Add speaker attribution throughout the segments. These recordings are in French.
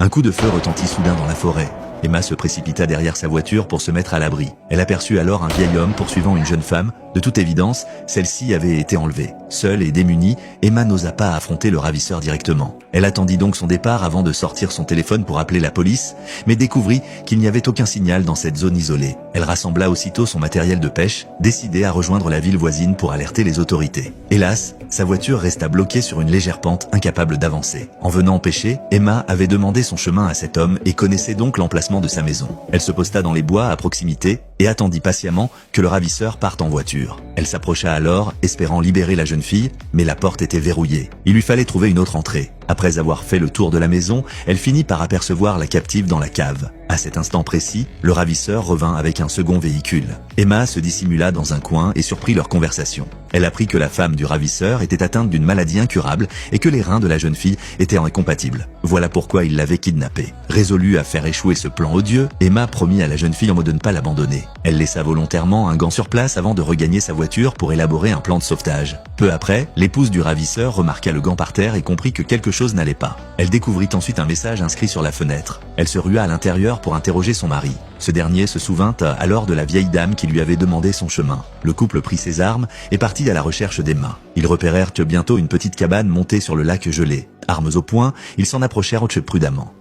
Speaker 1: Un coup de feu retentit soudain dans la forêt. Emma se précipita derrière sa voiture pour se mettre à l'abri. Elle aperçut alors un vieil homme poursuivant une jeune femme. De toute évidence, celle-ci avait été enlevée. Seule et démunie, Emma n'osa pas affronter le ravisseur directement. Elle attendit donc son départ avant de sortir son téléphone pour appeler la police, mais découvrit qu'il n'y avait aucun signal dans cette zone isolée. Elle rassembla aussitôt son matériel de pêche, décidée à rejoindre la ville voisine pour alerter les autorités. Hélas, sa voiture resta bloquée sur une légère pente, incapable d'avancer. En venant pêcher, Emma avait demandé son chemin à cet homme et connaissait donc l'emplacement de sa maison. Elle se posta dans les bois à proximité et attendit patiemment que le ravisseur parte en voiture. Elle s'approcha alors, espérant libérer la jeune fille, mais la porte était verrouillée. Il lui fallait trouver une autre entrée. Après avoir fait le tour de la maison, elle finit par apercevoir la captive dans la cave. À cet instant précis, le ravisseur revint avec un second véhicule. Emma se dissimula dans un coin et surprit leur conversation. Elle apprit que la femme du ravisseur était atteinte d'une maladie incurable et que les reins de la jeune fille étaient incompatibles. Voilà pourquoi il l'avait kidnappée. Résolue à faire échouer ce plan odieux, Emma promit à la jeune fille de ne pas l'abandonner. Elle laissa volontairement un gant sur place avant de regagner sa voiture pour élaborer un plan de sauvetage. Peu après, l'épouse du ravisseur remarqua le gant par terre et comprit que quelque chose n'allait pas. Elle découvrit ensuite un message inscrit sur la fenêtre. Elle se rua à l'intérieur pour interroger son mari. Ce dernier se souvint alors de la vieille dame qui lui avait demandé son chemin. Le couple prit ses armes et partit à la recherche d'Emma. Ils repérèrent bientôt une petite cabane montée sur le lac gelé. Armes au poing, ils s'en approchèrent prudemment.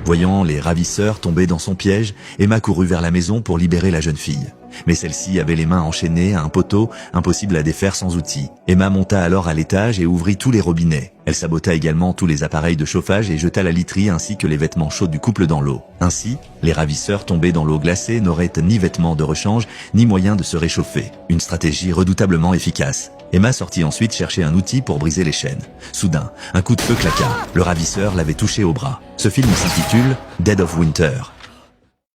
Speaker 1: Voyant les ravisseurs tomber dans son piège, Emma courut vers la maison pour libérer la jeune fille. Mais celle-ci avait les mains enchaînées à un poteau, impossible à défaire sans outils. Emma monta alors à l'étage et ouvrit tous les robinets. Elle sabota également tous les appareils de chauffage et jeta la literie ainsi que les vêtements chauds du couple dans l'eau. Ainsi, les ravisseurs tombés dans l'eau glacée n'auraient ni vêtements de rechange, ni moyen de se réchauffer. Une stratégie redoutablement efficace. Emma sortit ensuite chercher un outil pour briser les chaînes. Soudain, un coup de feu claqua. Le ravisseur l'avait touché au bras. Ce film s'intitule Dead of Winter.